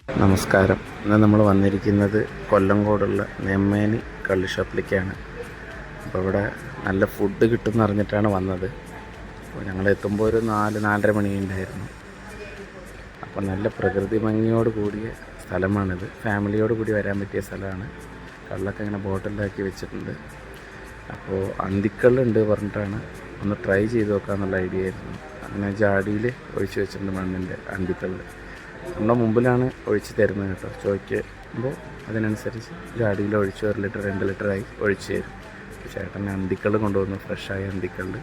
നമസ്കാരം. ഇന്ന് നമ്മൾ വന്നിരിക്കുന്നത് കൊല്ലങ്കോടുള്ള നെമ്മേനി കള്ള് ഷോപ്പിലേക്കാണ്. അപ്പോൾ ഇവിടെ നല്ല ഫുഡ് കിട്ടുമെന്ന് അറിഞ്ഞിട്ടാണ് വന്നത്. അപ്പോൾ ഞങ്ങൾ എത്തുമ്പോൾ ഒരു 4-4:30 മണിയുണ്ടായിരുന്നു. അപ്പോൾ നല്ല പ്രകൃതി ഭംഗിയോട് കൂടിയ സ്ഥലമാണിത്. ഫാമിലിയോട് കൂടി വരാൻ പറ്റിയ സ്ഥലമാണ്. കള്ളൊക്കെ ഇങ്ങനെ ബോട്ടിലാക്കി വെച്ചിട്ടുണ്ട്. അപ്പോൾ അന്തിക്കള്ളുണ്ട് പറഞ്ഞിട്ടാണ് ഒന്ന് ട്രൈ ചെയ്ത് നോക്കാമെന്നുള്ള ഐഡിയ ആയിരുന്നു. അങ്ങനെ ജാടിയിൽ ഒഴിച്ച് വെച്ചിട്ടുണ്ട് മണ്ണിൻ്റെ അന്തിക്കള്ള്. നമ്മുടെ മുമ്പിലാണ് ഒഴിച്ച് തരുന്നത് കേട്ടോ. ചോദിക്കുമ്പോൾ അതിനനുസരിച്ച് ജാടിയിൽ ഒഴിച്ച് 1 ലിറ്റർ 2 ലിറ്ററായി ഒഴിച്ച് തരും. ചേട്ടൻ അന്തിക്കള്ള് കൊണ്ടുവന്നു, ഫ്രഷായ അന്തിക്കള്ള്.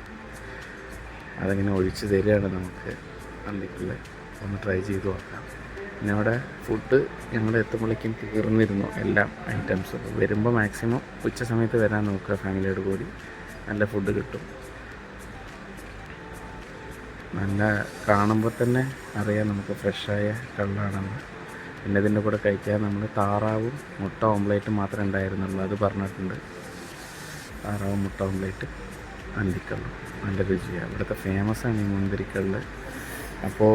അതങ്ങനെ ഒഴിച്ച് തരികയാണ് നമുക്ക്. അന്തിക്കള്ള് ഒന്ന് ട്രൈ ചെയ്ത് നോക്കാം. പിന്നെ അവിടെ ഫുഡ് ഞങ്ങൾ എത്തുമ്പോഴേക്കും തീർന്നിരുന്നു, എല്ലാ ഐറ്റംസും. വരുമ്പോൾ മാക്സിമം ഉച്ച സമയത്ത് വരാൻ നോക്കുക. ഫാമിലിയോട് കൂടി നല്ല ഫുഡ് കിട്ടും. നല്ല കാണുമ്പോൾ തന്നെ അറിയാം നമുക്ക് ഫ്രഷായ കള്ളാണെന്ന്. പിന്നെ ഇതിൻ്റെ കൂടെ കഴിക്കാൻ നമ്മൾ താറാവും മുട്ട ഓംലേറ്റും മാത്രമേ ഉണ്ടായിരുന്നുള്ളൂ. അത് പറഞ്ഞിട്ടുണ്ട്. താറാവും മുട്ട ഓംലേറ്റ് അന്തിക്കള്ളും നല്ല രുചിയാണ്. ഇവിടുത്തെ ഫേമസാണ് ഈ മുന്തിരിക്കള്ള്. അപ്പോൾ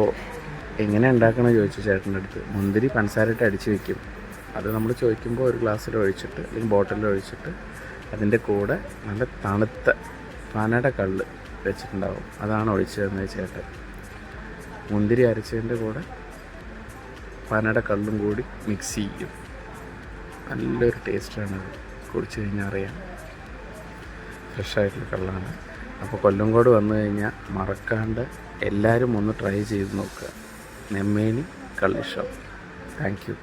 എങ്ങനെ ഉണ്ടാക്കണമെന്ന് ചോദിച്ചു ചേട്ടൻ്റെ അടുത്ത്. മുന്തിരി പഞ്ചസാരയിട്ട് അടിച്ച് വയ്ക്കും. അത് നമ്മൾ ചോദിക്കുമ്പോൾ ഒരു ഗ്ലാസ്സിൽ ഒഴിച്ചിട്ട് അല്ലെങ്കിൽ ബോട്ടിലിൽ ഒഴിച്ചിട്ട് അതിൻ്റെ കൂടെ നല്ല തണുത്ത പനയുടെ കള്ള് വെച്ചിട്ടുണ്ടാവും. അതാണ് ഒഴിച്ചു തരുന്നത് ചേട്ടൻ. മുന്തിരി അരച്ചതിൻ്റെ കൂടെ പനയുടെ കള്ളും കൂടി മിക്സ് ചെയ്യും. നല്ലൊരു ടേസ്റ്റാണത്. കുടിച്ച് കഴിഞ്ഞാൽ അറിയാം ഫ്രഷായിട്ടുള്ള കള്ളാണ്. അപ്പോൾ കൊല്ലങ്കോട് വന്നു കഴിഞ്ഞാൽ മറക്കാണ്ട് എല്ലാവരും ഒന്ന് ട്രൈ ചെയ്ത് നോക്കുക. നെമ്മേനി കള്ള് ഷോപ്പ്. Thank you.